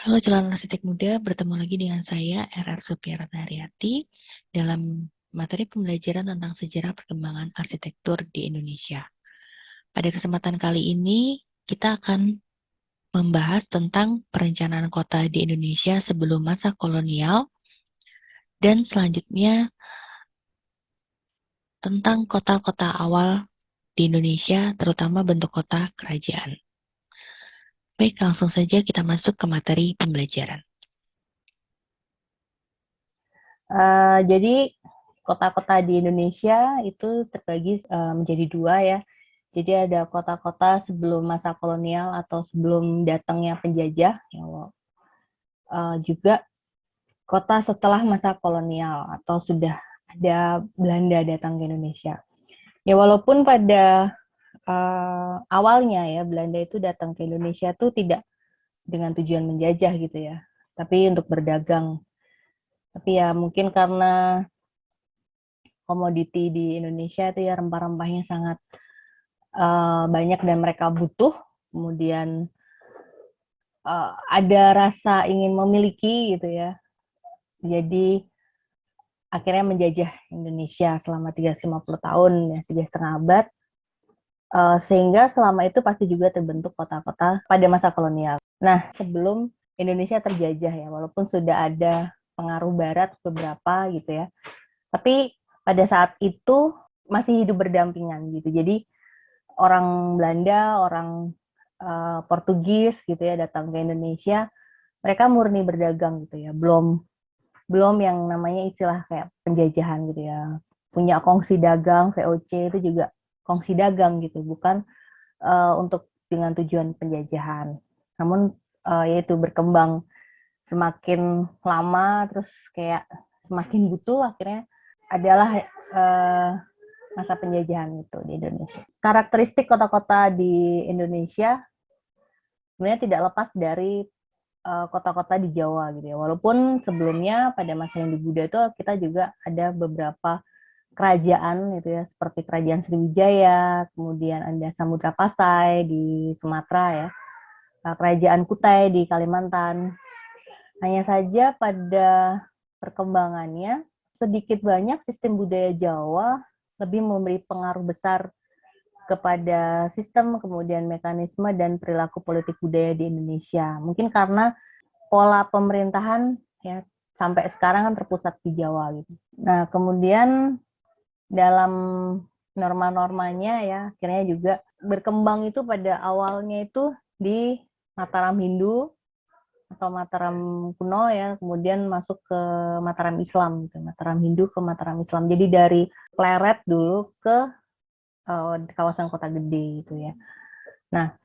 Halo calon arsitek muda, bertemu lagi dengan saya RR Supiarta Haryati dalam materi pembelajaran tentang sejarah perkembangan arsitektur di Indonesia. Pada kesempatan kali ini, kita akan membahas tentang perencanaan kota di Indonesia sebelum masa kolonial dan selanjutnya tentang kota-kota awal di Indonesia, terutama bentuk kota kerajaan. Baik, langsung saja kita masuk ke materi pembelajaran. Jadi kota-kota di Indonesia itu terbagi menjadi dua ya. Jadi ada kota-kota sebelum masa kolonial atau sebelum datangnya penjajah, juga kota setelah masa kolonial atau sudah ada Belanda datang ke Indonesia. Ya walaupun pada awalnya ya Belanda itu datang ke Indonesia tuh tidak dengan tujuan menjajah gitu ya, tapi untuk berdagang. Tapi ya mungkin karena komoditi di Indonesia itu ya rempah-rempahnya sangat banyak dan mereka butuh, kemudian ada rasa ingin memiliki gitu ya. Jadi akhirnya menjajah Indonesia selama 350 tahun ya, 3,5 abad. Sehingga selama itu pasti juga terbentuk kota-kota pada masa kolonial. Nah, sebelum Indonesia terjajah ya, walaupun sudah ada pengaruh barat beberapa gitu ya, tapi pada saat itu masih hidup berdampingan gitu. Jadi orang Belanda, orang Portugis gitu ya datang ke Indonesia, mereka murni berdagang gitu ya. Belum belum yang namanya istilah kayak penjajahan gitu ya. Punya kongsi dagang, VOC itu juga kongsi dagang gitu, bukan untuk dengan tujuan penjajahan. Namun yaitu berkembang semakin lama terus kayak semakin butuh akhirnya adalah masa penjajahan itu di Indonesia. Karakteristik kota-kota di Indonesia sebenarnya tidak lepas dari kota-kota di Jawa gitu ya. Walaupun sebelumnya pada masa Hindu Buddha itu kita juga ada beberapa kerajaan gitu ya, seperti Kerajaan Sriwijaya, kemudian ada Samudra Pasai di Sumatera ya, Kerajaan Kutai di Kalimantan. Hanya saja pada perkembangannya sedikit banyak sistem budaya Jawa lebih memberi pengaruh besar kepada sistem, kemudian mekanisme dan perilaku politik budaya di Indonesia. Mungkin karena pola pemerintahan ya sampai sekarang kan terpusat di Jawa gitu. Nah, kemudian dalam norma-normanya ya akhirnya juga berkembang itu pada awalnya itu di Mataram Hindu atau Mataram kuno ya, kemudian masuk ke Mataram Islam gitu. Mataram Hindu ke Mataram Islam. Jadi dari Pleret dulu ke kawasan Kota Gede gitu ya. Nah,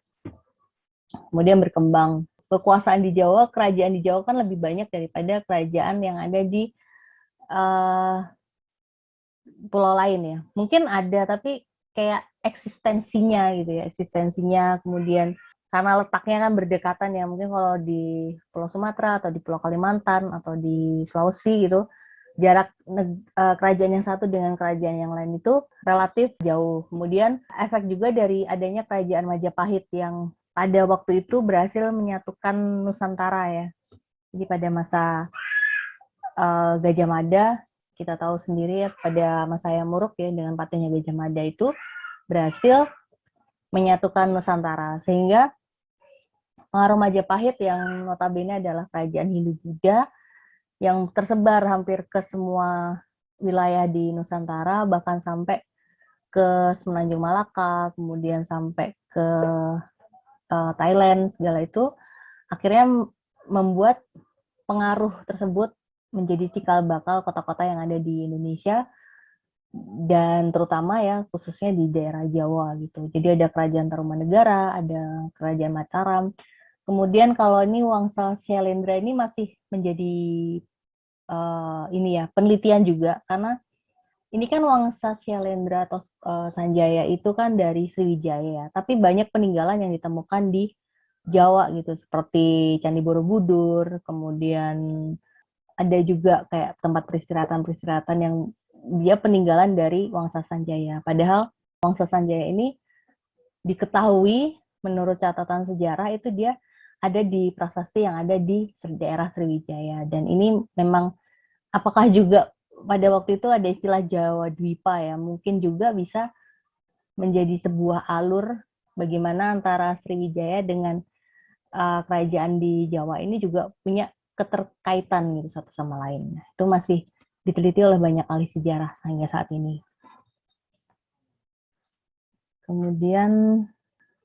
kemudian berkembang kekuasaan di Jawa, kerajaan di Jawa kan lebih banyak daripada kerajaan yang ada di uh, pulau lain ya. Mungkin ada tapi kayak eksistensinya gitu ya, eksistensinya kemudian karena letaknya kan berdekatan ya, mungkin kalau di Pulau Sumatera atau di Pulau Kalimantan atau di Sulawesi gitu, jarak kerajaan yang satu dengan kerajaan yang lain itu relatif jauh. Kemudian efek juga dari adanya kerajaan Majapahit yang pada waktu itu berhasil menyatukan Nusantara ya. Jadi pada masa Gajah Mada, kita tahu sendiri ya, pada masa yang Muruk ya dengan patihnya Gajah Mada itu berhasil menyatukan Nusantara sehingga pengaruh Majapahit yang notabene adalah kerajaan Hindu-Buddha yang tersebar hampir ke semua wilayah di Nusantara, bahkan sampai ke Semenanjung Malaka, kemudian sampai ke Thailand, segala itu akhirnya membuat pengaruh tersebut menjadi cikal bakal kota-kota yang ada di Indonesia dan terutama ya khususnya di daerah Jawa gitu. Jadi ada Kerajaan Tarumanegara, ada Kerajaan Mataram. Kemudian kalau ini Wangsa Syailendra ini masih menjadi ini ya penelitian juga karena ini kan Wangsa Syailendra atau Sanjaya itu kan dari Sriwijaya, tapi banyak peninggalan yang ditemukan di Jawa gitu seperti Candi Borobudur, kemudian ada juga kayak tempat peristirahatan-peristirahatan yang dia peninggalan dari Wangsa Sanjaya. Padahal Wangsa Sanjaya ini diketahui menurut catatan sejarah itu dia ada di prasasti yang ada di daerah Sriwijaya. Dan ini memang apakah juga pada waktu itu ada istilah Jawa Dwipa ya, mungkin juga bisa menjadi sebuah alur bagaimana antara Sriwijaya dengan kerajaan di Jawa ini juga punya keterkaitan gitu satu sama lain. Nah, itu masih diteliti oleh banyak ahli sejarah hingga saat ini. Kemudian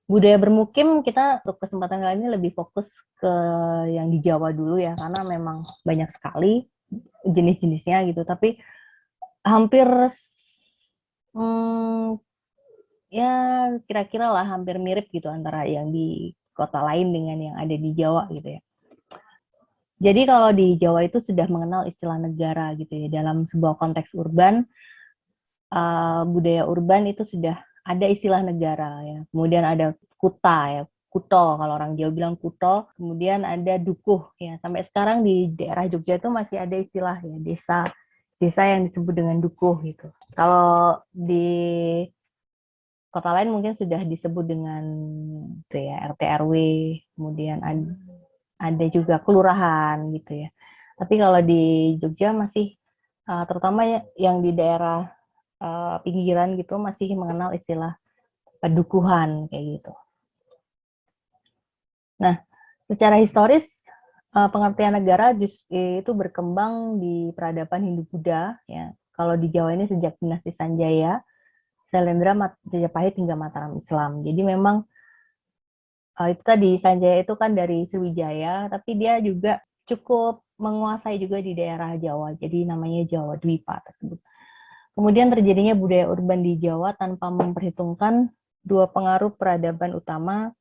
budaya bermukim, kita untuk kesempatan kali ini lebih fokus ke yang di Jawa dulu ya, karena memang banyak sekali jenis-jenisnya gitu. Tapi hampir hmm, ya kira-kira lah hampir mirip gitu antara yang di kota lain dengan yang ada di Jawa gitu ya. Jadi kalau di Jawa itu sudah mengenal istilah negara gitu ya, dalam sebuah konteks urban, budaya urban itu sudah ada istilah negara ya. Kemudian ada kuta ya, kuto kalau orang Jawa bilang kuto. Kemudian ada dukuh ya. Sampai sekarang di daerah Jogja itu masih ada istilah ya, desa desa yang disebut dengan dukuh gitu. Kalau di kota lain mungkin sudah disebut dengan ya, RT RW, kemudian ada juga kelurahan gitu ya. Tapi kalau di Jogja masih terutama yang di daerah pinggiran gitu masih mengenal istilah pedukuhan kayak gitu. Nah, secara historis pengertian negara itu berkembang di peradaban Hindu-Buddha ya. Kalau di Jawa ini sejak dinasti Sanjaya, Sailendra, Majapahit hingga Mataram Islam. Jadi memang itu tadi Sanjaya itu kan dari Sriwijaya, tapi dia juga cukup menguasai juga di daerah Jawa. Jadi namanya Jawa Dwipa tersebut. Kemudian terjadinya budaya urban di Jawa tanpa memperhitungkan dua pengaruh peradaban utama,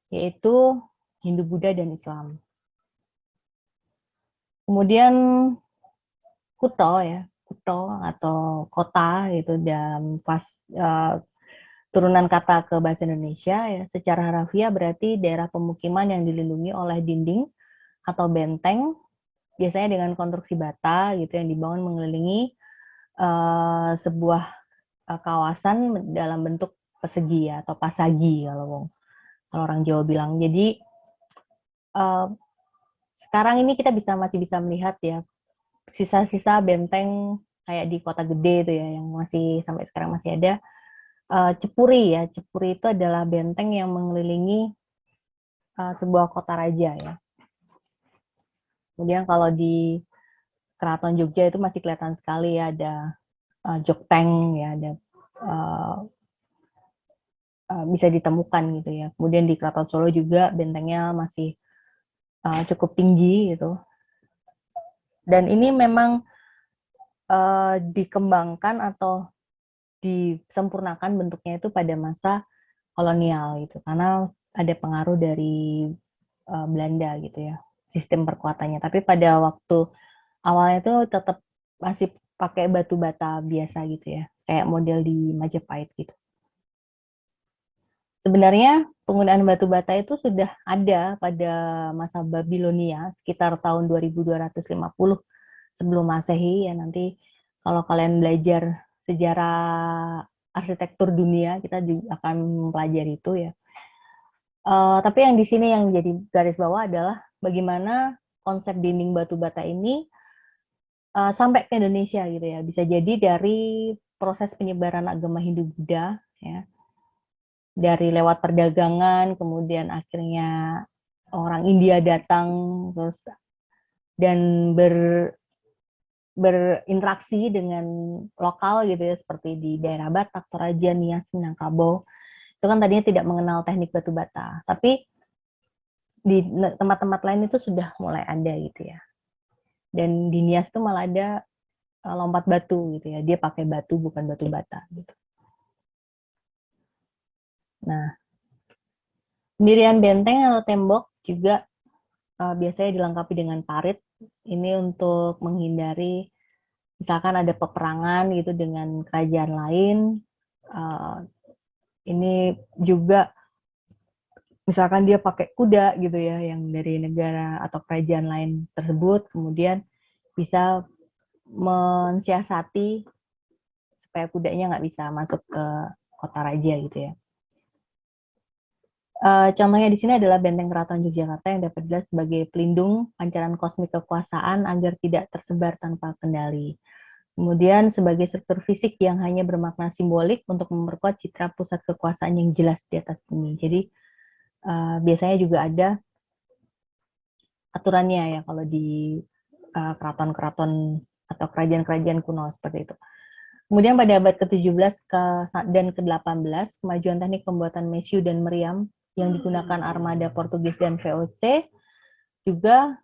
yaitu Hindu, Buddha, dan Islam. Kemudian kuto ya, kuto atau kota itu dalam turunan kata ke bahasa Indonesia ya, secara harafiah berarti daerah pemukiman yang dilindungi oleh dinding atau benteng, biasanya dengan konstruksi bata gitu yang dibangun mengelilingi sebuah kawasan dalam bentuk persegi ya, atau pasagi kalau orang Jawa bilang. Jadi sekarang ini kita masih bisa melihat ya sisa-sisa benteng kayak di Kota Gede itu ya yang masih sampai sekarang masih ada. Cepuri ya, Cepuri itu adalah benteng yang mengelilingi sebuah kota raja ya. Kemudian kalau di Keraton Jogja itu masih kelihatan sekali ya, ada Jokteng ya, ada bisa ditemukan gitu ya. Kemudian di Keraton Solo juga bentengnya masih cukup tinggi gitu. Dan ini memang dikembangkan atau disempurnakan bentuknya itu pada masa kolonial gitu, karena ada pengaruh dari Belanda gitu ya, sistem perkuatannya. Tapi pada waktu awalnya itu tetap masih pakai batu bata biasa gitu ya, kayak model di Majapahit gitu. Sebenarnya penggunaan batu bata itu sudah ada pada masa Babilonia sekitar tahun 2250 sebelum Masehi ya. Nanti kalau kalian belajar sejarah arsitektur dunia, kita juga akan mempelajari itu ya. Tapi yang di sini yang jadi garis bawah adalah bagaimana konsep dinding batu bata ini sampai ke Indonesia gitu ya. Bisa jadi dari proses penyebaran agama Hindu-Buddha ya, dari lewat perdagangan, kemudian akhirnya orang India datang terus dan berinteraksi dengan lokal gitu ya, seperti di daerah Batak, Toraja, Nias, Minangkabau. Itu kan tadinya tidak mengenal teknik batu bata, tapi di tempat-tempat lain itu sudah mulai ada gitu ya. Dan di Nias itu malah ada lompat batu gitu ya, dia pakai batu bukan batu bata gitu. Nah, pendirian benteng atau tembok juga biasanya dilengkapi dengan parit. Ini untuk menghindari misalkan ada peperangan gitu dengan kerajaan lain. Ini juga misalkan dia pakai kuda gitu ya, yang dari negara atau kerajaan lain tersebut, kemudian bisa mensiasati supaya kudanya nggak bisa masuk ke kota raja gitu ya. Contohnya di sini adalah Benteng Keraton Yogyakarta yang dapat dilihat sebagai pelindung pancaran kosmik kekuasaan agar tidak tersebar tanpa kendali. Kemudian sebagai struktur fisik yang hanya bermakna simbolik untuk memperkuat citra pusat kekuasaan yang jelas di atas bumi. Jadi biasanya juga ada aturannya ya kalau di keraton-keraton atau kerajaan-kerajaan kuno seperti itu. Kemudian pada abad ke-17 dan ke-18, kemajuan teknik pembuatan mesiu dan meriam yang digunakan armada Portugis dan VOC juga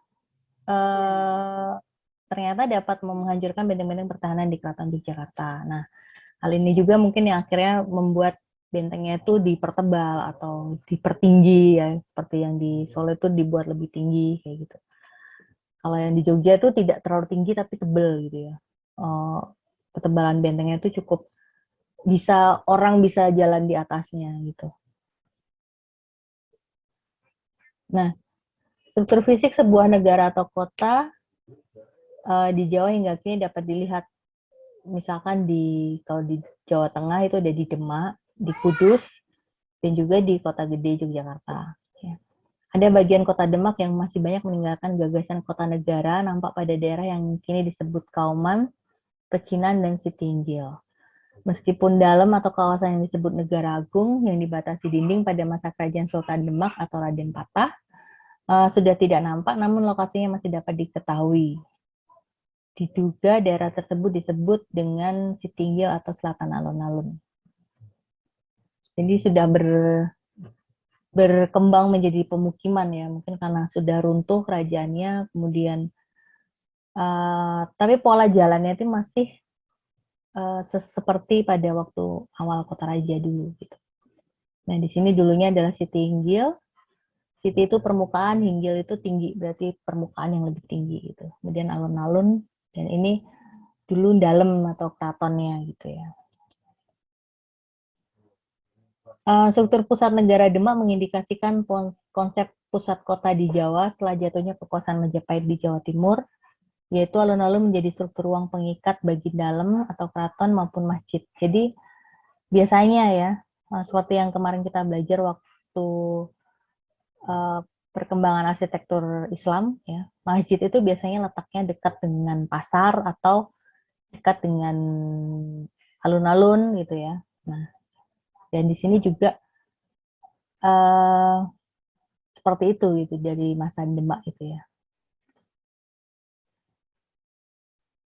ternyata dapat menghancurkan benteng-benteng pertahanan di Keraton Yogyakarta. Nah, hal ini juga mungkin yang akhirnya membuat bentengnya itu dipertebal atau dipertinggi ya, seperti yang di Solo itu dibuat lebih tinggi kayak gitu. Kalau yang di Jogja itu tidak terlalu tinggi tapi tebal gitu ya. Ketebalan bentengnya itu cukup bisa orang bisa jalan di atasnya gitu. Nah, struktur fisik sebuah negara atau kota di Jawa hingga kini dapat dilihat. Misalkan kalau di Jawa Tengah itu ada di Demak, di Kudus, dan juga di Kota Gede Yogyakarta. Ya. Ada bagian Kota Demak yang masih banyak meninggalkan gagasan kota negara nampak pada daerah yang kini disebut Kauman, Pecinan, dan Sitinggil. Meskipun dalam atau kawasan yang disebut Negara Agung yang dibatasi dinding pada masa kerajaan Sultan Demak atau Raden Patah sudah tidak nampak, namun lokasinya masih dapat diketahui. Diduga daerah tersebut disebut dengan Sitinggil atau Selatan Alun-Alun. Jadi sudah berkembang menjadi pemukiman ya, mungkin karena sudah runtuh kerajaannya, kemudian tapi pola jalannya itu masih seperti pada waktu awal kota raja dulu gitu. Nah di sini dulunya adalah Sitinggil. Siti itu permukaan, hinggil itu tinggi, berarti permukaan yang lebih tinggi gitu. Kemudian alun-alun, dan ini dulu dalam atau keratonnya gitu ya. Struktur pusat negara Demak mengindikasikan konsep pusat kota di Jawa setelah jatuhnya kekuasaan Majapahit di Jawa Timur, yaitu alun-alun menjadi struktur ruang pengikat bagi dalam atau keraton maupun masjid. Jadi biasanya ya, seperti yang kemarin kita belajar waktu perkembangan arsitektur Islam, ya, masjid itu biasanya letaknya dekat dengan pasar atau dekat dengan alun-alun gitu ya. Nah, dan di sini juga uh, seperti itu gitu dari masa Demak itu ya.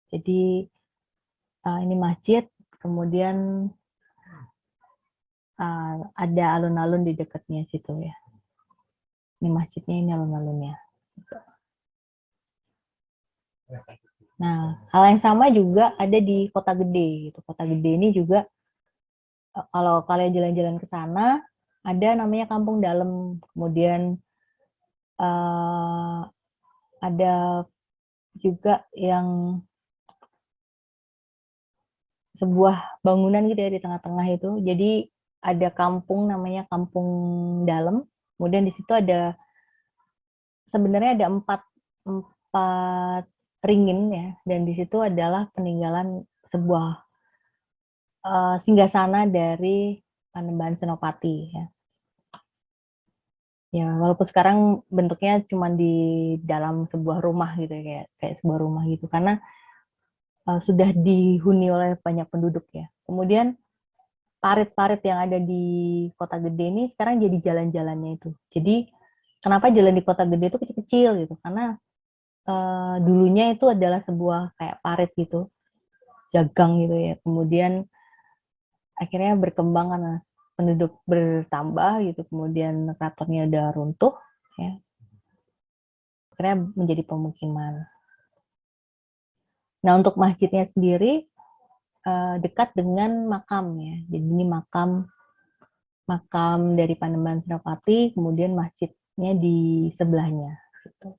Jadi ini masjid, kemudian ada alun-alun di dekatnya situ ya. Ini masjidnya, ini alun-alunnya. Nah, hal yang sama juga ada di Kota Gede gitu. Kota Gede ini juga kalau kalian jalan-jalan ke sana ada namanya Kampung Dalam. Kemudian ada juga yang sebuah bangunan gitu ya di tengah-tengah itu. Jadi ada kampung namanya Kampung Dalam. Kemudian di situ ada sebenarnya ada empat ringin ya, dan di situ adalah peninggalan sebuah singgasana dari Panembahan Senopati ya. Ya, walaupun sekarang bentuknya cuma di dalam sebuah rumah gitu ya, kayak sebuah rumah gitu karena sudah dihuni oleh banyak penduduk ya. Kemudian parit-parit yang ada di Kota Gede ini sekarang jadi jalan-jalannya itu. Jadi kenapa jalan di Kota Gede itu kecil-kecil gitu? Karena dulunya itu adalah sebuah kayak parit gitu, jagang gitu ya. Kemudian akhirnya berkembang karena penduduk bertambah gitu, kemudian keratonnya udah runtuh ya. Akhirnya menjadi pemukiman. Nah, untuk masjidnya sendiri dekat dengan makam ya. Jadi ini makam dari Panembahan Senopati, kemudian masjidnya di sebelahnya. Gitu.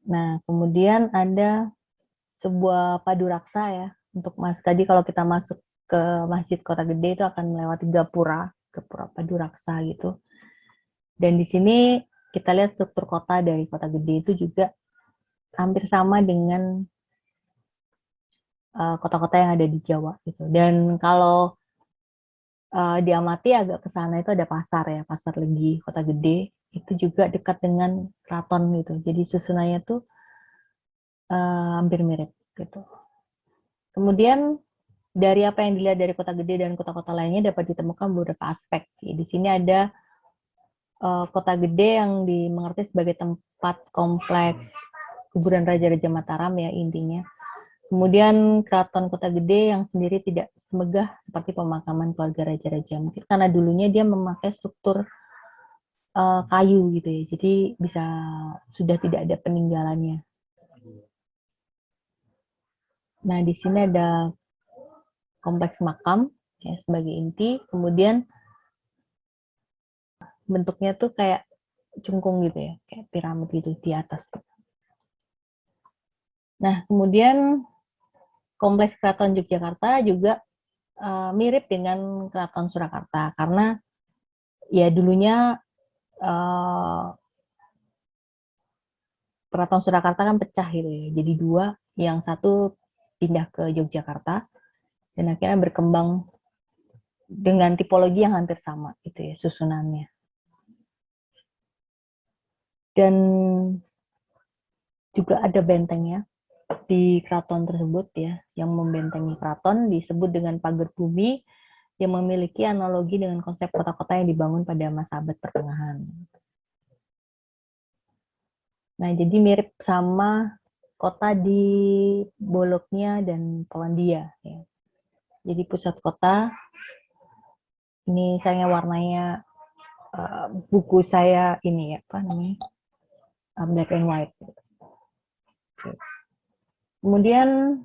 Nah, kemudian ada sebuah paduraksa ya. Untuk tadi kalau kita masuk ke Masjid Kota Gede itu akan melewati Gapura Paduraksa gitu. Dan di sini kita lihat struktur kota dari Kota Gede itu juga hampir sama dengan kota-kota yang ada di Jawa gitu. Dan kalau diamati agak ke sana itu ada pasar ya, Pasar Legi, Kota Gede. Itu juga dekat dengan keraton gitu. Jadi susunannya tuh hampir mirip gitu. Kemudian dari apa yang dilihat dari Kota Gede dan kota-kota lainnya dapat ditemukan beberapa aspek. Di sini ada Kota Gede yang dimengerti sebagai tempat kompleks kuburan Raja-Raja Mataram ya intinya. Kemudian Keraton Kota Gede yang sendiri tidak semegah seperti pemakaman keluarga raja-raja. Mungkin karena dulunya dia memakai struktur kayu gitu ya, jadi bisa sudah tidak ada peninggalannya. Nah di sini ada kompleks makam ya sebagai inti, kemudian bentuknya tuh kayak cungkung gitu ya, kayak piramid gitu di atas. Nah kemudian kompleks Keraton Yogyakarta juga mirip dengan Keraton Surakarta karena ya dulunya Keraton Surakarta kan pecah gitu ya, jadi dua, yang satu pindah ke Yogyakarta dan akhirnya berkembang dengan tipologi yang hampir sama gitu ya susunannya. Dan juga ada bentengnya di keraton tersebut ya, yang membentengi keraton disebut dengan pagar bumi yang memiliki analogi dengan konsep kota-kota yang dibangun pada masa abad pertengahan. Nah, jadi mirip sama kota di Bologna dan Polandia ya. Jadi pusat kota ini saya warnanya buku saya ini ya apa namanya black and white. Kemudian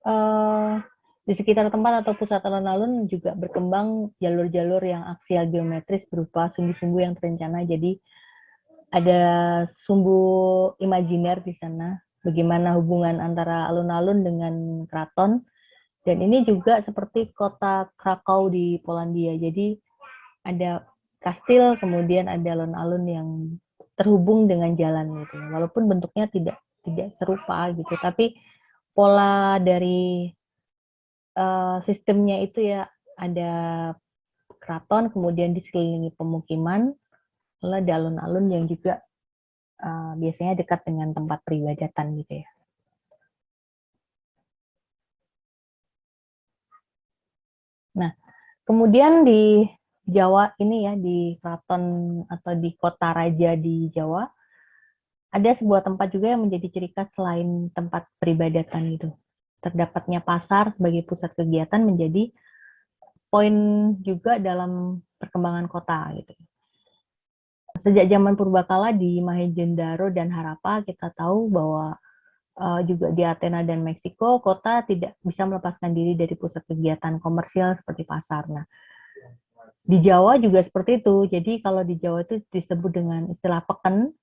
uh, di sekitar tempat atau pusat alun-alun juga berkembang jalur-jalur yang aksial geometris berupa sumbu-sumbu yang terencana. Jadi ada sumbu imajiner di sana. Bagaimana hubungan antara alun-alun dengan keraton. Dan ini juga seperti kota Krakow di Polandia. Jadi ada kastil, kemudian ada alun-alun yang terhubung dengan jalan gitu. Walaupun bentuknya tidak serupa gitu, tapi pola dari sistemnya itu ya ada keraton, kemudian disekelilingi pemukiman, lalu ada alun-alun yang juga biasanya dekat dengan tempat peribadatan gitu ya. Nah, kemudian di Jawa ini ya, di keraton atau di kota raja di Jawa, ada sebuah tempat juga yang menjadi ciri khas selain tempat peribadatan itu. Terdapatnya pasar sebagai pusat kegiatan menjadi poin juga dalam perkembangan kota gitu. Sejak zaman purbakala di Mohenjo-daro dan Harappa kita tahu bahwa juga di Athena dan Meksiko kota tidak bisa melepaskan diri dari pusat kegiatan komersial seperti pasar. Nah, di Jawa juga seperti itu. Jadi kalau di Jawa itu disebut dengan istilah peken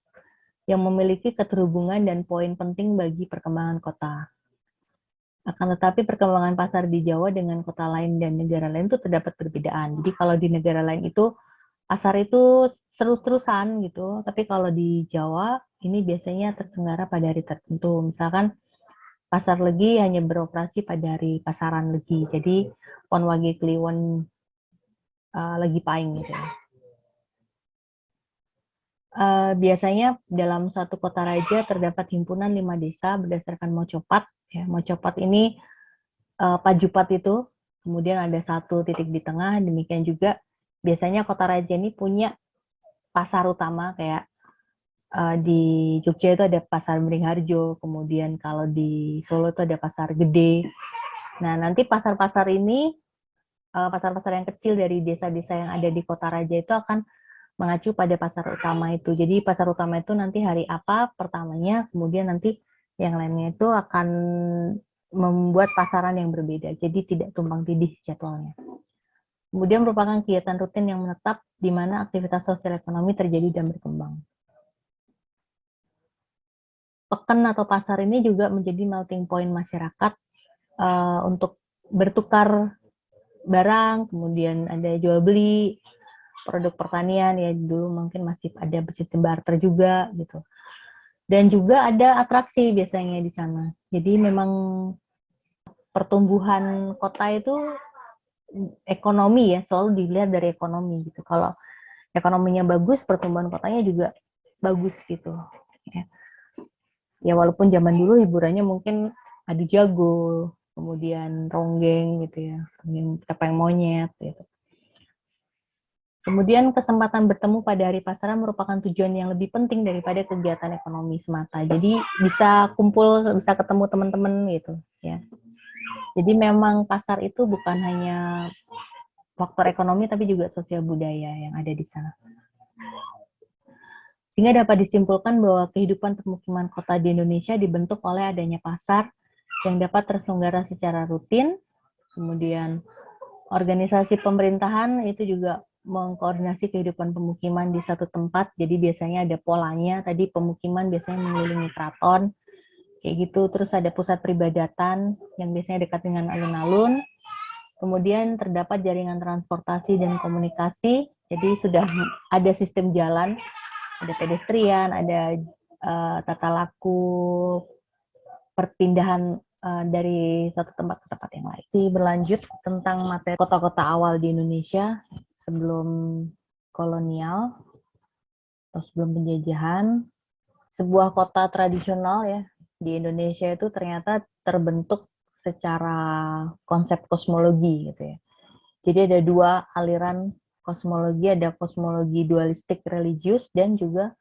yang memiliki keterhubungan dan poin penting bagi perkembangan kota. Akan tetapi perkembangan pasar di Jawa dengan kota lain dan negara lain itu terdapat perbedaan. Jadi kalau di negara lain itu pasar itu terus-terusan gitu, tapi kalau di Jawa ini biasanya terselenggara pada hari tertentu. Misalkan pasar Legi hanya beroperasi pada hari pasaran Legi. Jadi Pon Wage Kliwon Legi Paing gitu. Biasanya dalam satu kota raja terdapat himpunan 5 desa berdasarkan mocopat. Ya, mocopat ini pajupat itu, kemudian ada satu titik di tengah, demikian juga biasanya kota raja ini punya pasar utama kayak di Jogja itu ada pasar Beringharjo, kemudian kalau di Solo itu ada pasar gede. Nah, nanti pasar-pasar ini, pasar-pasar yang kecil dari desa-desa yang ada di kota raja itu akan mengacu pada pasar utama itu. Jadi pasar utama itu nanti hari apa pertamanya, kemudian nanti yang lainnya itu akan membuat pasaran yang berbeda. Jadi tidak tumpang tindih jadwalnya. Kemudian merupakan kegiatan rutin yang menetap di mana aktivitas sosial ekonomi terjadi dan berkembang. Pekan atau pasar ini juga menjadi melting point masyarakat untuk bertukar barang, kemudian ada jual beli, produk pertanian ya dulu mungkin masih ada sistem barter juga gitu. Dan juga ada atraksi biasanya di sana. Jadi memang pertumbuhan kota itu ekonomi ya, selalu dilihat dari ekonomi gitu. Kalau ekonominya bagus, pertumbuhan kotanya juga bagus gitu. Ya, ya walaupun zaman dulu hiburannya mungkin adu jago, kemudian ronggeng gitu ya, tepeng monyet gitu. Kemudian kesempatan bertemu pada hari pasaran merupakan tujuan yang lebih penting daripada kegiatan ekonomi semata. Jadi bisa kumpul, bisa ketemu teman-teman gitu ya. Jadi memang pasar itu bukan hanya faktor ekonomi tapi juga sosial budaya yang ada di sana. Sehingga dapat disimpulkan bahwa kehidupan permukiman kota di Indonesia dibentuk oleh adanya pasar yang dapat terselenggara secara rutin, kemudian organisasi pemerintahan itu juga mengkoordinasi kehidupan pemukiman di satu tempat, jadi biasanya ada polanya, tadi pemukiman biasanya mengelilingi keraton, kayak gitu, terus ada pusat peribadatan yang biasanya dekat dengan alun-alun, kemudian terdapat jaringan transportasi dan komunikasi, jadi sudah ada sistem jalan, ada pedestrian, ada tata laku perpindahan dari satu tempat ke tempat yang lain. Berlanjut tentang materi kota-kota awal di Indonesia sebelum kolonial atau sebelum penjajahan. Sebuah kota tradisional ya di Indonesia itu ternyata terbentuk secara konsep kosmologi gitu ya. Jadi ada dua aliran kosmologi, ada kosmologi dualistik religius dan juga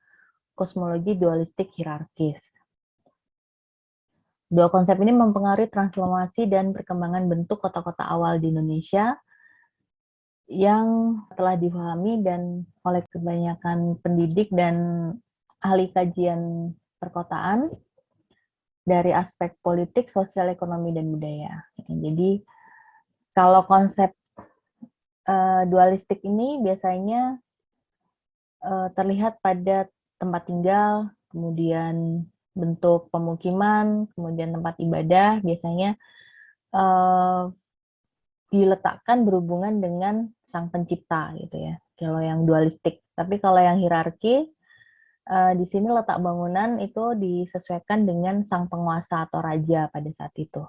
kosmologi dualistik hierarkis. Dua konsep ini mempengaruhi transformasi dan perkembangan bentuk kota-kota awal di Indonesia yang telah dipahami dan oleh kebanyakan pendidik dan ahli kajian perkotaan dari aspek politik, sosial, ekonomi, dan budaya. Jadi kalau konsep dualistik ini biasanya terlihat pada tempat tinggal, kemudian bentuk pemukiman, kemudian tempat ibadah, biasanya diletakkan berhubungan dengan sang pencipta gitu ya. Kalau yang dualistik. Tapi kalau yang hierarki, di sini letak bangunan itu disesuaikan dengan sang penguasa atau raja pada saat itu.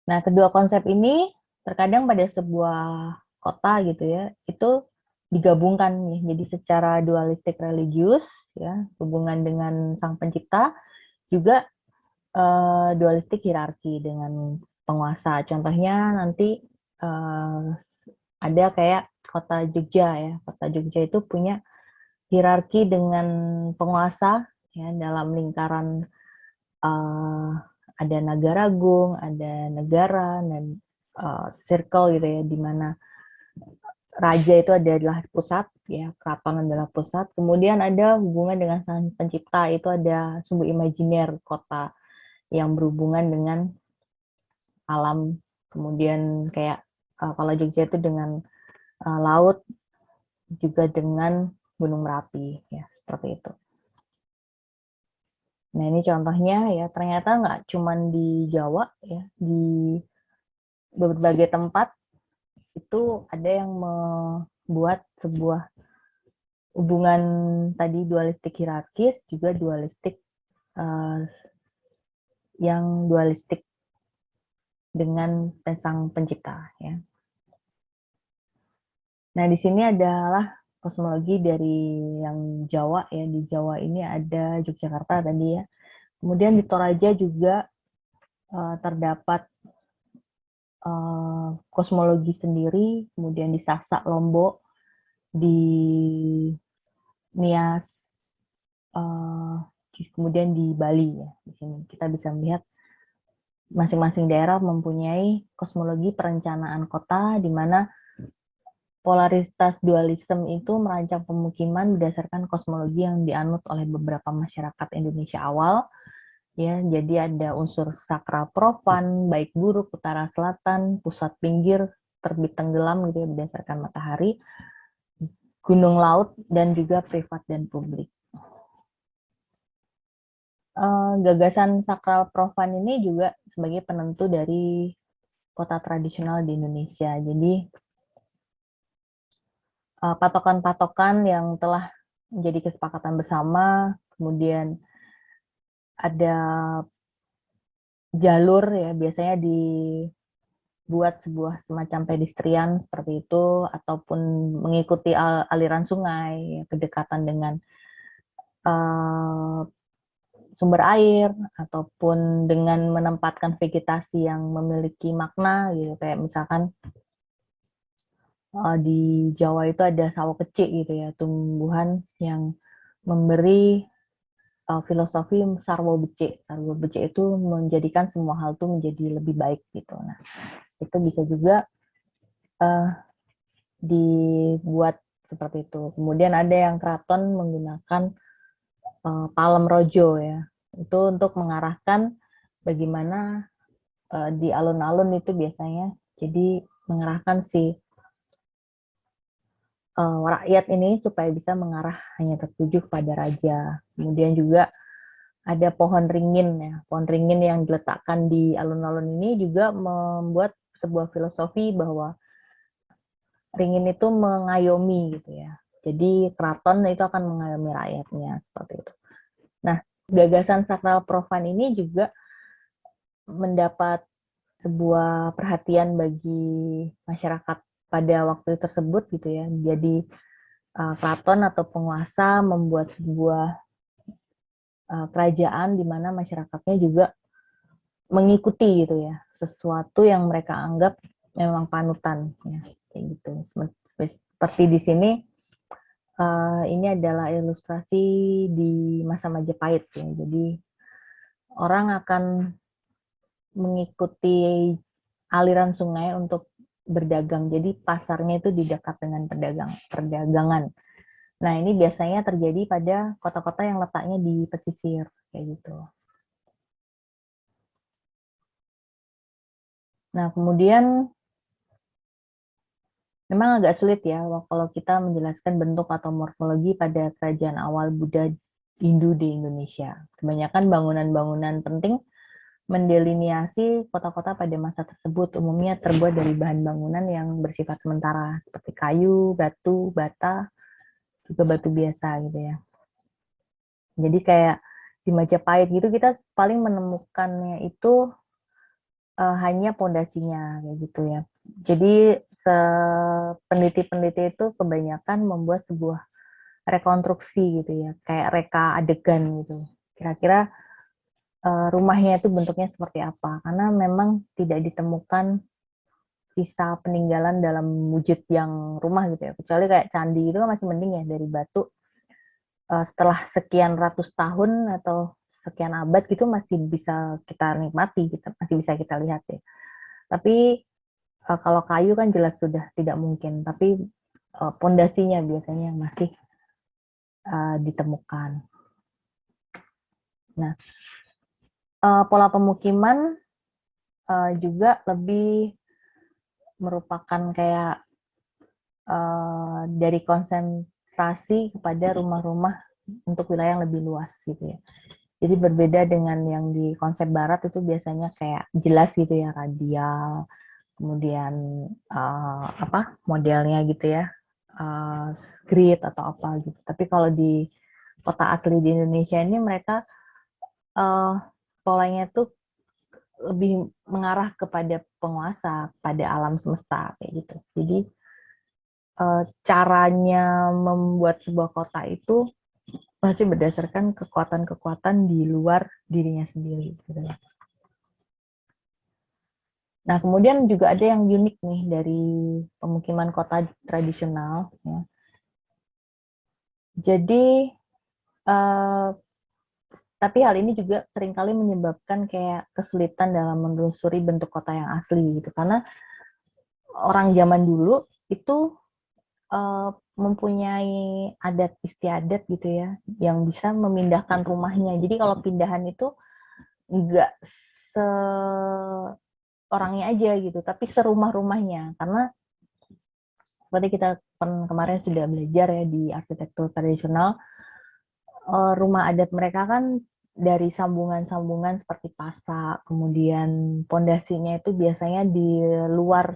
Nah, kedua konsep ini terkadang pada sebuah kota gitu ya, itu digabungkan nih. Jadi secara dualistik religius ya, hubungan dengan sang pencipta, juga dualistik hierarki dengan penguasa. Contohnya nanti ada kayak kota Jogja ya. Kota Jogja itu punya hierarki dengan penguasa ya dalam lingkaran ada Nagaragung, ada negara dan circle gitu ya di mana raja itu adalah pusat ya, keraton adalah pusat. Kemudian ada hubungan dengan sang pencipta itu ada sumber imajiner kota yang berhubungan dengan alam. Kemudian kayak kalau Jogja itu dengan laut juga dengan Gunung Merapi ya seperti itu. Nah ini contohnya ya ternyata nggak cuma di Jawa ya di berbagai tempat itu ada yang membuat sebuah hubungan tadi dualistik hierarkis juga dualistik uh, yang dualistik dengan sang pencipta ya. Nah di sini adalah kosmologi dari yang Jawa ya, di Jawa ini ada Yogyakarta tadi ya. Kemudian di Toraja juga terdapat kosmologi sendiri, kemudian di Sasak Lombok, di Nias, kemudian di Bali ya. Di sini kita bisa melihat masing-masing daerah mempunyai kosmologi perencanaan kota di mana polaritas dualisme itu merancang pemukiman berdasarkan kosmologi yang dianut oleh beberapa masyarakat Indonesia awal. Ya, jadi ada unsur sakral profan, baik buruk, utara selatan, pusat pinggir, terbit tenggelam gitu ya berdasarkan matahari, gunung laut dan juga privat dan publik. Gagasan sakral profan ini juga sebagai penentu dari kota tradisional di Indonesia. Jadi patokan-patokan yang telah menjadi kesepakatan bersama, kemudian ada jalur ya biasanya buat sebuah semacam pedestrian seperti itu, ataupun mengikuti aliran sungai, kedekatan dengan uh, sumber air, ataupun dengan menempatkan vegetasi yang memiliki makna gitu, kayak misalkan di Jawa itu ada sawo kecik gitu ya, tumbuhan yang memberi filosofi sarwo becik. Sarwo becik itu menjadikan semua hal itu menjadi lebih baik gitu. Nah, itu bisa juga uh, dibuat seperti itu. Kemudian ada yang keraton menggunakan palem rojo ya. Itu untuk mengarahkan bagaimana di alun-alun itu biasanya jadi mengarahkan si rakyat ini supaya bisa mengarah hanya tertuju kepada raja. Kemudian juga ada pohon ringin ya. Pohon ringin yang diletakkan di alun-alun ini juga membuat sebuah filosofi bahwa ringin itu mengayomi gitu ya. Jadi keraton itu akan mengayomi rakyatnya seperti itu. Nah, gagasan sakral profan ini juga mendapat sebuah perhatian bagi masyarakat pada waktu tersebut gitu ya. Jadi keraton atau penguasa membuat sebuah kerajaan di mana masyarakatnya juga mengikuti gitu ya, sesuatu yang mereka anggap memang panutan ya, kayak gitu. Seperti di sini ini adalah ilustrasi di masa Majapahit ya. Jadi orang akan mengikuti aliran sungai untuk berdagang. Jadi pasarnya itu di dekat dengan perdagangan. Nah, ini biasanya terjadi pada kota-kota yang letaknya di pesisir kayak gitu. Nah, kemudian memang agak sulit ya kalau kita menjelaskan bentuk atau morfologi pada kerajaan awal Buddha Hindu di Indonesia. Kebanyakan bangunan-bangunan penting mendeliniasi kota-kota pada masa tersebut umumnya terbuat dari bahan bangunan yang bersifat sementara seperti kayu, batu, bata, juga batu biasa gitu ya. Jadi kayak di Majapahit gitu kita paling menemukannya itu hanya pondasinya kayak gitu ya. Jadi peneliti-peneliti itu kebanyakan membuat sebuah rekonstruksi gitu ya, kayak reka adegan gitu. Kira-kira rumahnya itu bentuknya seperti apa? Karena memang tidak ditemukan sisa peninggalan dalam wujud yang rumah gitu ya. Kecuali kayak candi itu kan masih mending ya dari batu. Setelah sekian ratus tahun atau sekian abad gitu masih bisa kita nikmati, gitu, masih bisa kita lihat ya. Tapi kalau kayu kan jelas sudah tidak mungkin. Tapi pondasinya biasanya masih ditemukan. Nah, pola pemukiman juga lebih merupakan kayak dari konsentrasi kepada rumah-rumah untuk wilayah yang lebih luas gitu ya. Jadi berbeda dengan yang di konsep barat itu biasanya kayak jelas gitu ya, radial, kemudian apa modelnya gitu ya, grid atau apa gitu. Tapi kalau di kota asli di Indonesia ini mereka polanya tuh lebih mengarah kepada penguasa, pada alam semesta kayak gitu. Jadi caranya membuat sebuah kota itu masih berdasarkan kekuatan-kekuatan di luar dirinya sendiri. Gitu. Nah, kemudian juga ada yang unik nih dari pemukiman kota tradisional. Ya. Jadi, tapi hal ini juga seringkali menyebabkan kayak kesulitan dalam menelusuri bentuk kota yang asli gitu. Karena orang zaman dulu itu mempunyai adat istiadat gitu ya, yang bisa memindahkan rumahnya. Jadi kalau pindahan itu nggak seorangnya aja gitu, tapi serumah-rumahnya. Karena seperti kita kemarin sudah belajar ya di arsitektur tradisional, rumah adat mereka kan dari sambungan-sambungan seperti pasak, kemudian pondasinya itu biasanya di luar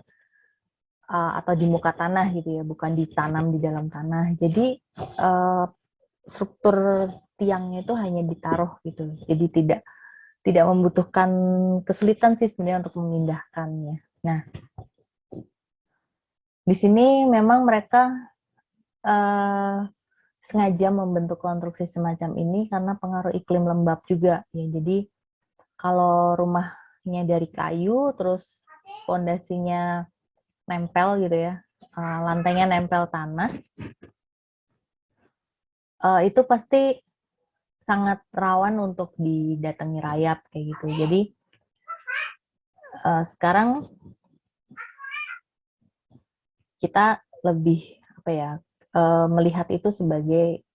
atau di muka tanah gitu ya, bukan ditanam di dalam tanah. Jadi struktur tiangnya itu hanya ditaruh gitu. Jadi tidak membutuhkan kesulitan sih sebenarnya untuk memindahkannya. Nah, di sini memang mereka eh, sengaja membentuk konstruksi semacam ini karena pengaruh iklim lembab juga ya. Jadi kalau rumahnya dari kayu, terus pondasinya nempel gitu ya, lantainya nempel tanah, itu pasti sangat rawan untuk didatangi rayap kayak gitu. Jadi sekarang kita lebih apa ya, melihat itu sebagai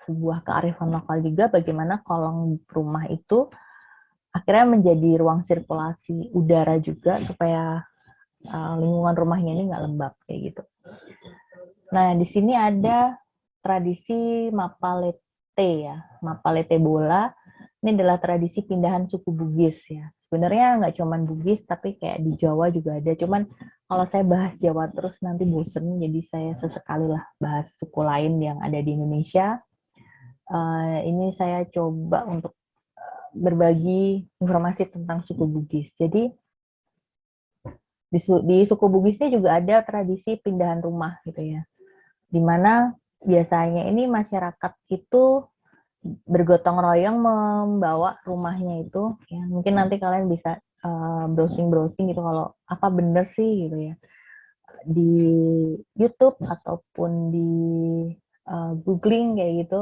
sebuah kearifan lokal juga, bagaimana kolong rumah itu akhirnya menjadi ruang sirkulasi udara juga supaya lingkungan rumahnya ini nggak lembab kayak gitu. Nah, di sini ada tradisi Mapalete ya, Mapalete bola. Ini adalah tradisi pindahan suku Bugis ya. Sebenarnya nggak cuman Bugis, tapi kayak di Jawa juga ada. Cuman kalau saya bahas Jawa terus nanti bosen, jadi saya sesekali lah bahas suku lain yang ada di Indonesia. Ini saya coba untuk berbagi informasi tentang suku Bugis. Jadi di suku Bugisnya juga ada tradisi pindahan rumah gitu ya, di mana biasanya ini masyarakat itu bergotong royong membawa rumahnya itu ya. Mungkin nanti kalian bisa browsing-browsing gitu kalau apa bener sih gitu ya di YouTube ataupun di googling kayak gitu,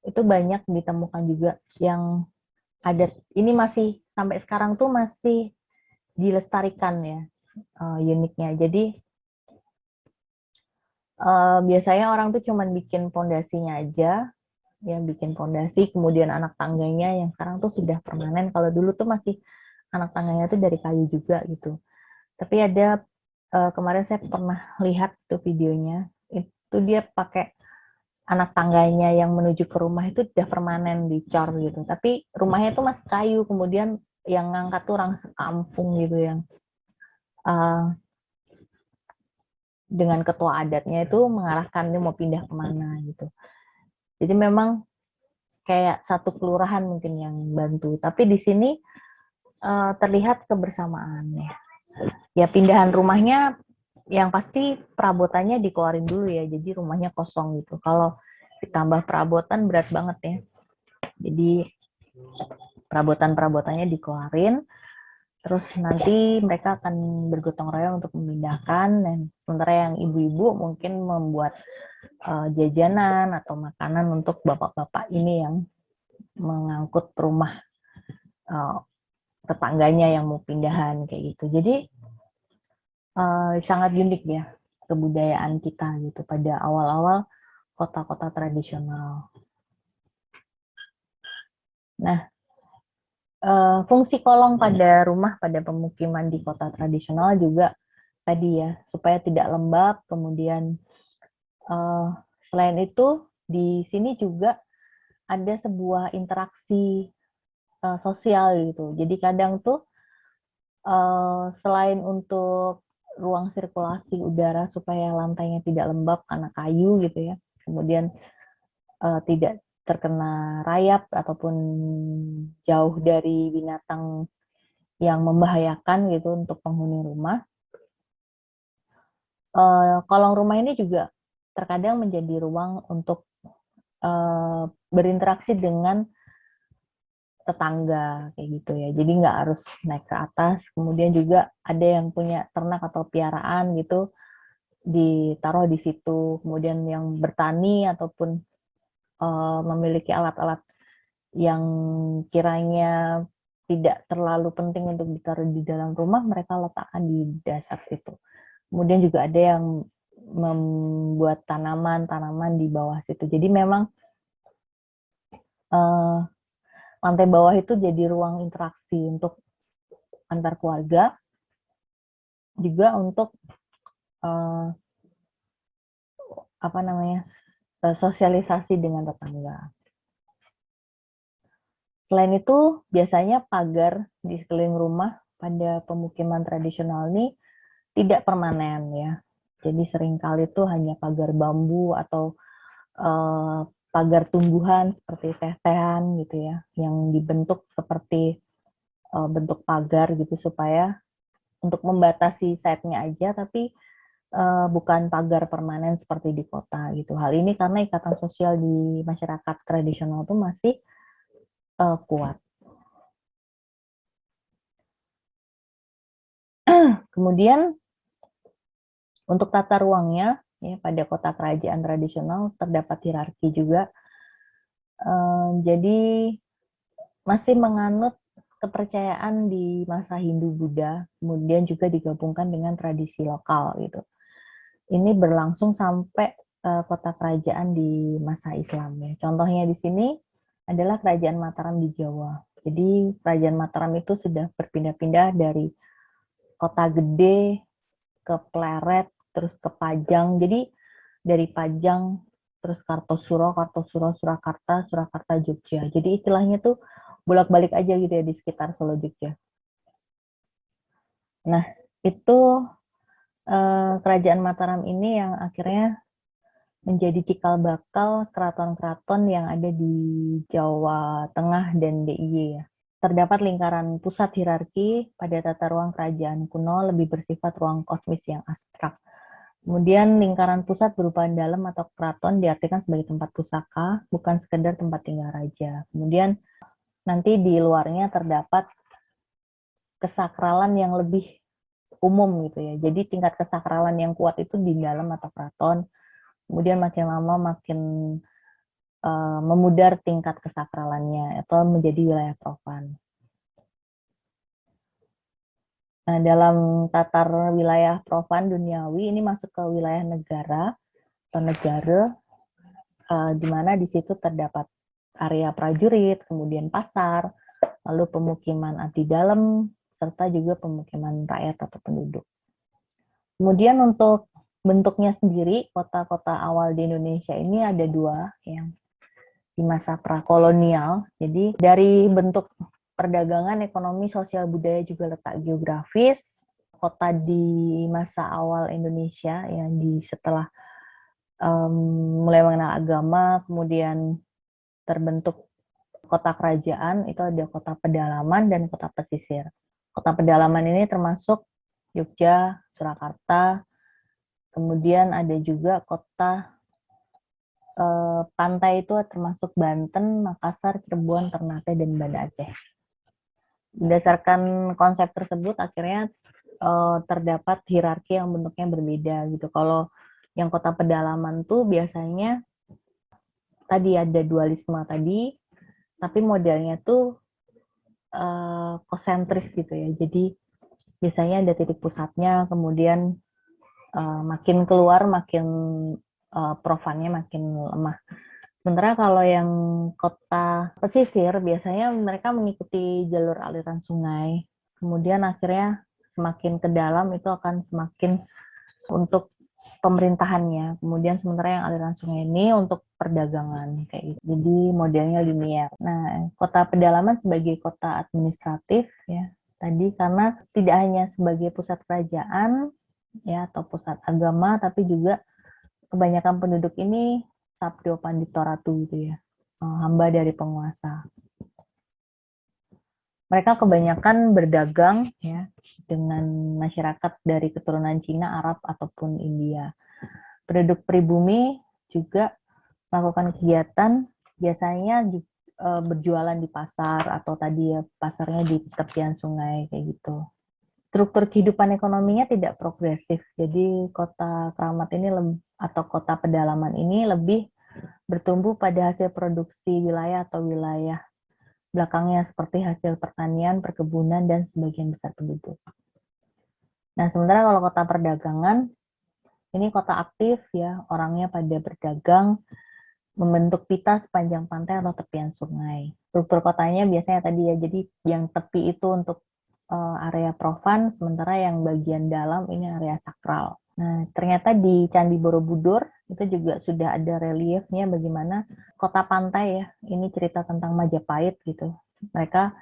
itu banyak ditemukan juga yang adat ini masih sampai sekarang tuh masih dilestarikan ya, uniknya. Jadi biasanya orang tuh cuman bikin pondasinya aja, ya bikin pondasi, kemudian anak tangganya yang sekarang tuh sudah permanen. Kalau dulu tuh masih anak tangganya tuh dari kayu juga gitu. Tapi ada kemarin saya pernah lihat tuh videonya, itu dia pakai anak tangganya yang menuju ke rumah itu udah permanen dicor gitu. Tapi rumahnya tuh masih kayu, kemudian yang ngangkat tuh orang sekampung gitu yang uh, dengan ketua adatnya itu mengarahkan dia mau pindah kemana gitu. Jadi memang kayak satu kelurahan mungkin yang bantu. Tapi di sini terlihat kebersamaannya. Ya pindahan rumahnya yang pasti perabotannya dikeluarin dulu ya. Jadi rumahnya kosong gitu. Kalau ditambah perabotan berat banget ya. Jadi perabotan-perabotannya dikeluarin. Terus nanti mereka akan bergotong royong untuk memindahkan, dan sementara yang ibu-ibu mungkin membuat jajanan atau makanan untuk bapak-bapak ini yang mengangkut rumah uh, tetangganya yang mau pindahan kayak gitu. Jadi sangat unik ya kebudayaan kita gitu pada awal-awal kota-kota tradisional. Nah, fungsi kolong pada rumah pada pemukiman di kota tradisional juga tadi ya, supaya tidak lembab. Kemudian selain itu di sini juga ada sebuah interaksi sosial gitu. Jadi kadang tuh selain untuk ruang sirkulasi udara supaya lantainya tidak lembab karena kayu gitu ya, kemudian tidak terkena rayap ataupun jauh dari binatang yang membahayakan gitu untuk penghuni rumah. Kolong rumah ini juga terkadang menjadi ruang untuk berinteraksi dengan tetangga kayak gitu ya. Jadi nggak harus naik ke atas. Kemudian juga ada yang punya ternak atau piaraan gitu ditaruh di situ. Kemudian yang bertani ataupun memiliki alat-alat yang kiranya tidak terlalu penting untuk ditaruh di dalam rumah, mereka letakkan di dasar situ. Kemudian juga ada yang membuat tanaman-tanaman di bawah situ. Jadi memang lantai bawah itu jadi ruang interaksi untuk antar keluarga, juga untuk apa namanya, sosialisasi dengan tetangga. Selain itu, biasanya pagar di sekeliling rumah pada pemukiman tradisional ini tidak permanen ya. Jadi seringkali itu hanya pagar bambu atau pagar tumbuhan seperti teh-tehan gitu ya, yang dibentuk seperti bentuk pagar gitu supaya untuk membatasi site-nya aja, tapi bukan pagar permanen seperti di kota gitu. Hal ini karena ikatan sosial di masyarakat tradisional itu masih kuat. Kemudian untuk tata ruangnya, ya, pada kota kerajaan tradisional terdapat hierarki juga. Jadi masih menganut kepercayaan di masa Hindu-Buddha, kemudian juga digabungkan dengan tradisi lokal gitu. Ini berlangsung sampai kota kerajaan di masa Islam ya. Contohnya di sini adalah Kerajaan Mataram di Jawa. Jadi Kerajaan Mataram itu sudah berpindah-pindah dari kota gede ke Pleret, terus ke Pajang. Jadi dari Pajang terus Kartosuro, Surakarta, Surakarta Jogja. Jadi istilahnya tuh bolak-balik aja gitu ya di sekitar Solo Jogja. Nah, itu Kerajaan Mataram ini yang akhirnya menjadi cikal bakal keraton-keraton yang ada di Jawa Tengah dan DIY ya. Terdapat lingkaran pusat hierarki pada tata ruang kerajaan kuno lebih bersifat ruang kosmis yang abstrak. Kemudian lingkaran pusat berupa dalam atau keraton diartikan sebagai tempat pusaka, bukan sekedar tempat tinggal raja. Kemudian nanti di luarnya terdapat kesakralan yang lebih umum gitu ya. Jadi tingkat kesakralan yang kuat itu di dalam atau keraton. Kemudian makin lama makin memudar tingkat kesakralannya atau menjadi wilayah profan. Nah, dalam tatar wilayah profan duniawi ini masuk ke wilayah negara atau negara, di mana di situ terdapat area prajurit, kemudian pasar, lalu pemukiman abdi dalam, serta juga pemukiman rakyat atau penduduk. Kemudian untuk bentuknya sendiri, kota-kota awal di Indonesia ini ada dua yang di masa prakolonial. Jadi dari bentuk perdagangan, ekonomi, sosial, budaya, juga letak geografis, kota di masa awal Indonesia yang setelah mulai mengenal agama, kemudian terbentuk kota kerajaan, itu ada kota pedalaman dan kota pesisir. Kota pedalaman ini termasuk Jogja, Surakarta, kemudian ada juga kota pantai itu termasuk Banten, Makassar, Cirebon, Ternate, dan Banda Aceh. Berdasarkan konsep tersebut, akhirnya terdapat hierarki yang bentuknya berbeda gitu. Kalau yang kota pedalaman tuh biasanya tadi ada dualisme tadi, tapi modelnya tuh konsentris gitu ya. Jadi biasanya ada titik pusatnya, kemudian makin keluar makin profannya makin lemah. Sementara kalau yang kota pesisir biasanya mereka mengikuti jalur aliran sungai. Kemudian akhirnya semakin ke dalam itu akan semakin untuk pemerintahannya. Kemudian sementara yang aliran sungai ini untuk perdagangan kayak gitu. Jadi modelnya linear. Nah, kota pedalaman sebagai kota administratif ya tadi karena tidak hanya sebagai pusat kerajaan ya atau pusat agama tapi juga kebanyakan penduduk ini sabdo pandito ratu gitu ya, hamba dari penguasa. Mereka kebanyakan berdagang ya dengan masyarakat dari keturunan Cina, Arab ataupun India. Penduduk pribumi juga melakukan kegiatan biasanya berjualan di pasar atau tadi ya pasarnya di tepian sungai kayak gitu. Struktur kehidupan ekonominya tidak progresif. Jadi kota keramat ini atau kota pedalaman ini lebih bertumbuh pada hasil produksi wilayah atau wilayah belakangnya seperti hasil pertanian, perkebunan, dan sebagian besar penduduk. Nah, sementara kalau kota perdagangan, ini kota aktif ya, orangnya pada berdagang, membentuk pita sepanjang pantai atau tepian sungai. Struktur kotanya biasanya tadi ya, jadi yang tepi itu untuk area profan, sementara yang bagian dalam ini area sakral. Nah, ternyata di Candi Borobudur itu juga sudah ada reliefnya bagaimana kota pantai ya. Ini cerita tentang Majapahit gitu. Mereka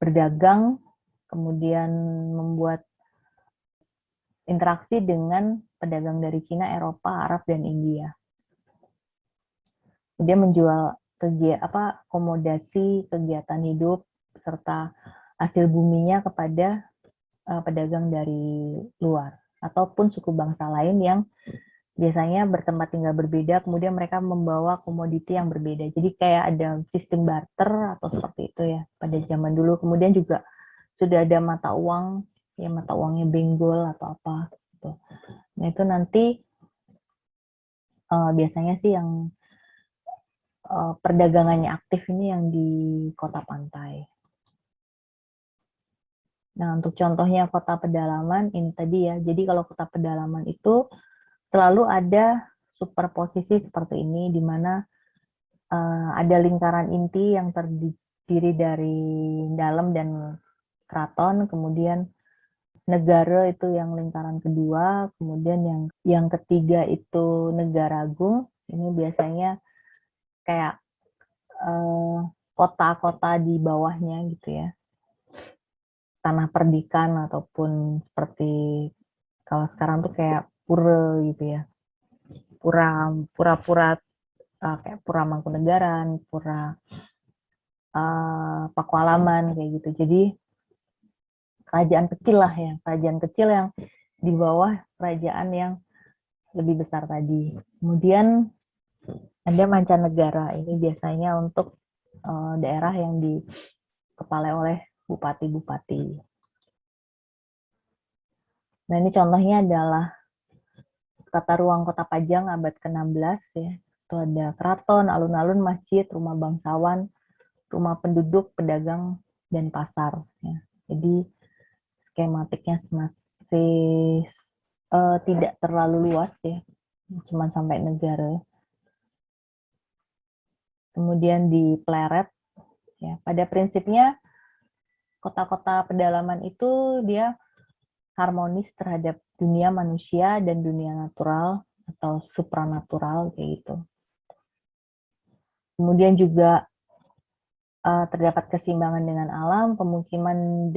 berdagang, kemudian membuat interaksi dengan pedagang dari Cina, Eropa, Arab, dan India. Dia menjual akomodasi kegiatan hidup serta hasil buminya kepada pedagang dari luar ataupun suku bangsa lain yang biasanya bertempat tinggal berbeda, kemudian mereka membawa komoditi yang berbeda. Jadi kayak ada sistem barter atau seperti itu ya pada zaman dulu. Kemudian juga sudah ada mata uang, ya mata uangnya benggol atau apa gitu. Nah itu nanti biasanya sih yang perdagangannya aktif ini yang di kota pantai. Nah untuk contohnya kota pedalaman ini tadi ya. Jadi kalau kota pedalaman itu selalu ada superposisi seperti ini, di mana ada lingkaran inti yang terdiri dari dalam dan keraton, kemudian negara itu yang lingkaran kedua, kemudian yang ketiga itu negara agung. Ini biasanya kayak kota-kota di bawahnya gitu ya, tanah perdikan ataupun seperti kalau sekarang tuh kayak pura gitu ya, pura-pura kayak Pura Mangkunegaran, Pura Pakualaman kayak gitu. Jadi kerajaan kecil lah ya, kerajaan kecil yang di bawah kerajaan yang lebih besar tadi. Kemudian ada mancanegara, ini biasanya untuk daerah yang dikepalai oleh bupati-bupati. Nah ini contohnya adalah tata ruang Kota Pajang abad ke-16 ya. Itu ada keraton, alun-alun, masjid, rumah bangsawan, rumah penduduk, pedagang, dan pasar. Ya. Jadi skematiknya masih tidak terlalu luas ya, cuma sampai negara. Kemudian di Pleret, ya, pada prinsipnya kota-kota pedalaman itu dia harmonis terhadap dunia manusia dan dunia natural atau supranatural kayak gitu. Kemudian juga terdapat keseimbangan dengan alam, pemukiman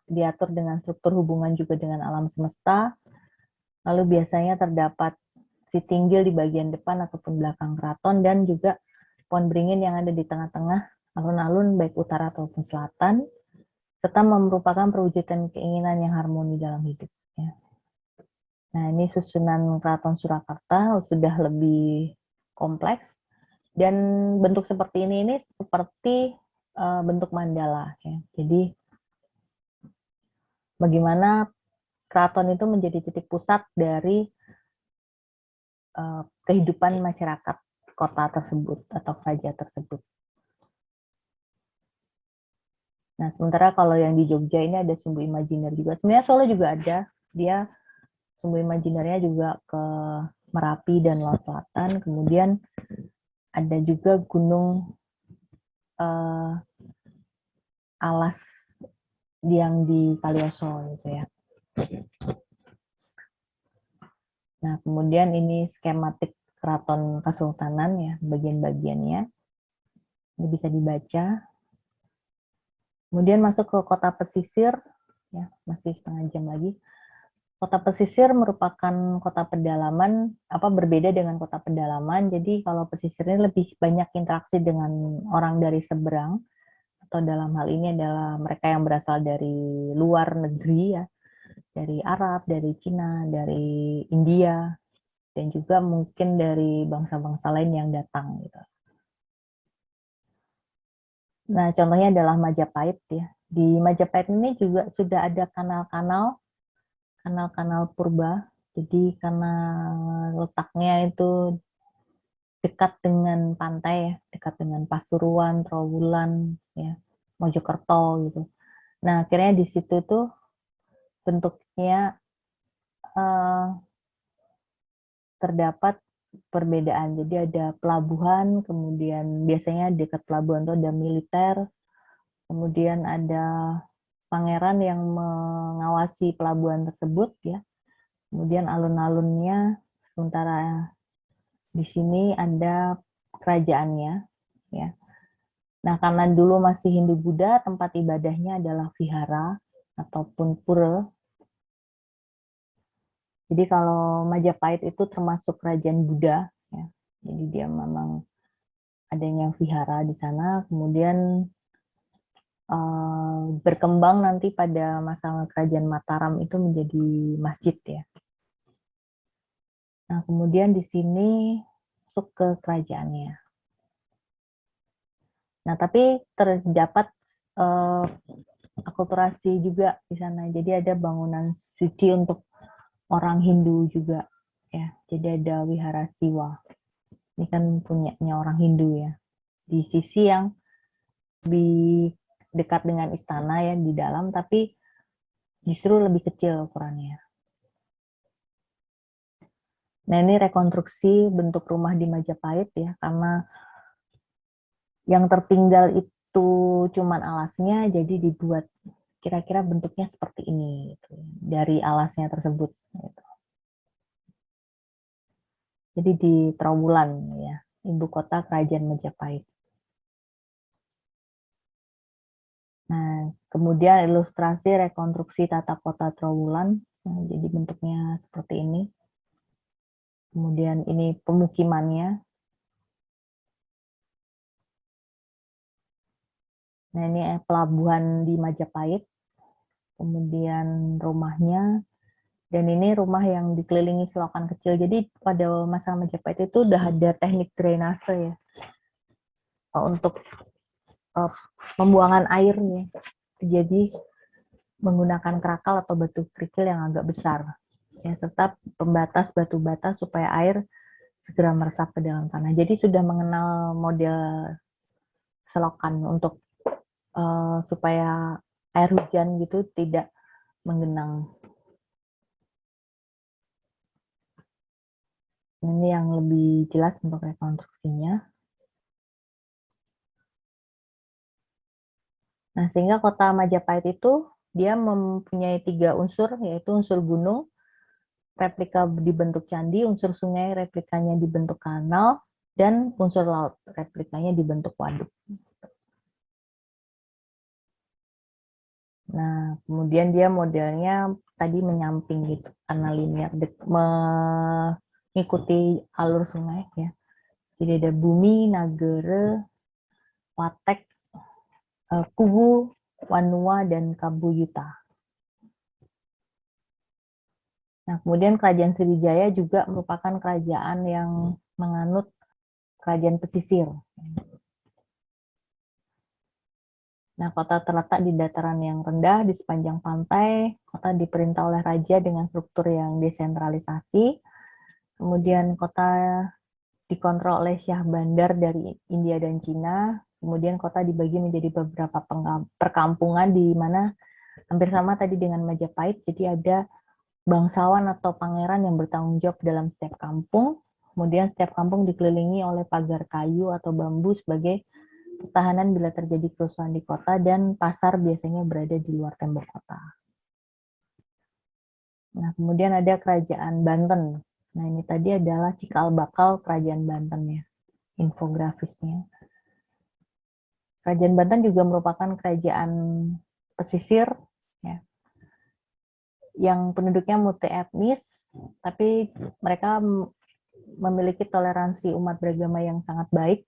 diatur dengan struktur hubungan juga dengan alam semesta. Lalu biasanya terdapat si tinggil di bagian depan ataupun belakang keraton, dan juga pohon beringin yang ada di tengah-tengah alun-alun baik utara ataupun selatan, serta merupakan perwujudan keinginan yang harmoni dalam hidup. Ya. Nah ini susunan keraton Surakarta sudah lebih kompleks, dan bentuk seperti ini seperti bentuk mandala. Ya. Jadi bagaimana keraton itu menjadi titik pusat dari kehidupan masyarakat kota tersebut atau kerajaan tersebut. Nah, sementara kalau yang di Jogja ini ada sumbu imajiner juga. Sebenarnya Solo juga ada. Dia sumbu imajinernya juga ke Merapi dan Laut Selatan. Kemudian ada juga Gunung Alas yang di Kalioso gitu ya. Nah, kemudian ini skematik keraton kesultanan ya, bagian-bagiannya. Ini bisa dibaca. Kemudian masuk ke kota pesisir, ya masih setengah jam lagi. Kota pesisir merupakan kota pedalaman, berbeda dengan kota pedalaman. Jadi kalau pesisir ini lebih banyak interaksi dengan orang dari seberang, atau dalam hal ini adalah mereka yang berasal dari luar negeri ya, dari Arab, dari Cina, dari India, dan juga mungkin dari bangsa-bangsa lain yang datang gitu. Nah, contohnya adalah Majapahit ya. Di Majapahit ini juga sudah ada kanal-kanal purba. Jadi karena letaknya itu dekat dengan pantai ya, dekat dengan Pasuruan, Trowulan, ya, Mojokerto gitu. Nah, akhirnya di situ tuh bentuknya terdapat perbedaan. Jadi ada pelabuhan, kemudian biasanya dekat pelabuhan itu ada militer, kemudian ada pangeran yang mengawasi pelabuhan tersebut ya. Kemudian alun-alunnya, sementara di sini ada kerajaannya ya. Nah, karena dulu masih Hindu-Buddha, tempat ibadahnya adalah vihara ataupun pura. Jadi kalau Majapahit itu termasuk kerajaan Buddha ya. Jadi dia memang adanya vihara di sana. Kemudian berkembang nanti pada masa kerajaan Mataram itu menjadi masjid ya. Nah, kemudian di sini masuk ke kerajaannya. Nah, tapi terdapat uh, akulturasi juga di sana. Jadi ada bangunan suci untuk orang Hindu juga ya. Jadi ada Wihara Siwa. Ini kan punyanya orang Hindu ya. Di sisi yang lebih dekat dengan istana ya di dalam, tapi justru lebih kecil ukurannya. Nah, ini rekonstruksi bentuk rumah di Majapahit ya, karena yang tertinggal itu cuman alasnya, jadi dibuat kira-kira bentuknya seperti ini gitu, dari alasnya tersebut. Gitu. Jadi di Trawulan ya, ibu kota kerajaan Majapahit. Nah, kemudian ilustrasi rekonstruksi tata kota Trawulan, nah, jadi bentuknya seperti ini. Kemudian ini pemukimannya. Nah, ini pelabuhan di Majapahit. Kemudian rumahnya. Dan ini rumah yang dikelilingi selokan kecil. Jadi pada masa Majapahit itu udah ada teknik drainase ya. Untuk pembuangan airnya. Jadi menggunakan kerakal atau batu kerikil yang agak besar. Ya, serta pembatas batu bata supaya air segera meresap ke dalam tanah. Jadi sudah mengenal model selokan untuk supaya air hujan gitu tidak menggenang. Ini yang lebih jelas untuk rekonstruksinya. Nah, sehingga kota Majapahit itu dia mempunyai 3 unsur, yaitu unsur gunung, replika dibentuk candi, unsur sungai, replikanya dibentuk kanal, dan unsur laut, replikanya dibentuk waduk. Nah, kemudian dia modelnya tadi menyamping gitu, karena linear, mengikuti alur sungai ya. Jadi ada Bumi, Nagere, Watek, Kubu, Wanua, dan Kabuyuta. Nah, kemudian kerajaan Sriwijaya juga merupakan kerajaan yang menganut kerajaan pesisir. Nah, kota terletak di dataran yang rendah di sepanjang pantai. Kota diperintah oleh raja dengan struktur yang desentralisasi. Kemudian kota dikontrol oleh Syah Bandar dari India dan Cina. Kemudian kota dibagi menjadi beberapa perkampungan di mana hampir sama tadi dengan Majapahit. Jadi ada bangsawan atau pangeran yang bertanggung jawab dalam setiap kampung. Kemudian setiap kampung dikelilingi oleh pagar kayu atau bambu sebagai pertahanan bila terjadi kerusuhan di kota, dan pasar biasanya berada di luar tembok kota. Nah, kemudian ada kerajaan Banten. Nah, ini tadi adalah cikal bakal kerajaan Banten ya, infografisnya. Kerajaan Banten juga merupakan kerajaan pesisir ya, yang penduduknya multi etnis, tapi mereka memiliki toleransi umat beragama yang sangat baik,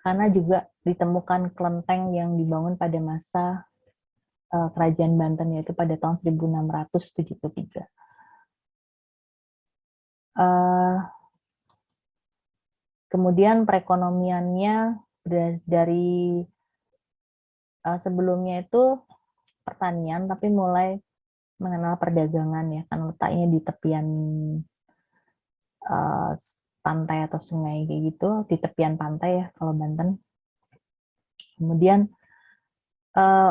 karena juga ditemukan kelenteng yang dibangun pada masa kerajaan Banten, yaitu pada tahun 1673. Kemudian perekonomiannya dari sebelumnya itu pertanian, tapi mulai mengenal perdagangan ya, kan letaknya di tepian pantai atau sungai kayak gitu, di tepian pantai ya kalau Banten. Kemudian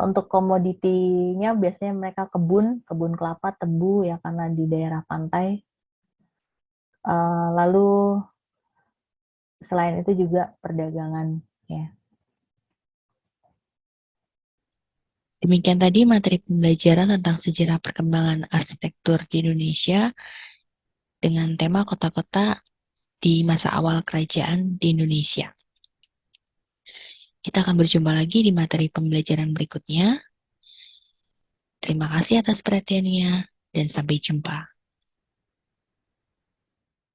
untuk komoditinya biasanya mereka kebun kelapa, tebu ya, karena di daerah pantai. Lalu selain itu juga perdagangan ya. Demikian tadi materi pembelajaran tentang sejarah perkembangan arsitektur di Indonesia dengan tema kota-kota di masa awal kerajaan di Indonesia. Kita akan berjumpa lagi di materi pembelajaran berikutnya. Terima kasih atas perhatiannya dan sampai jumpa.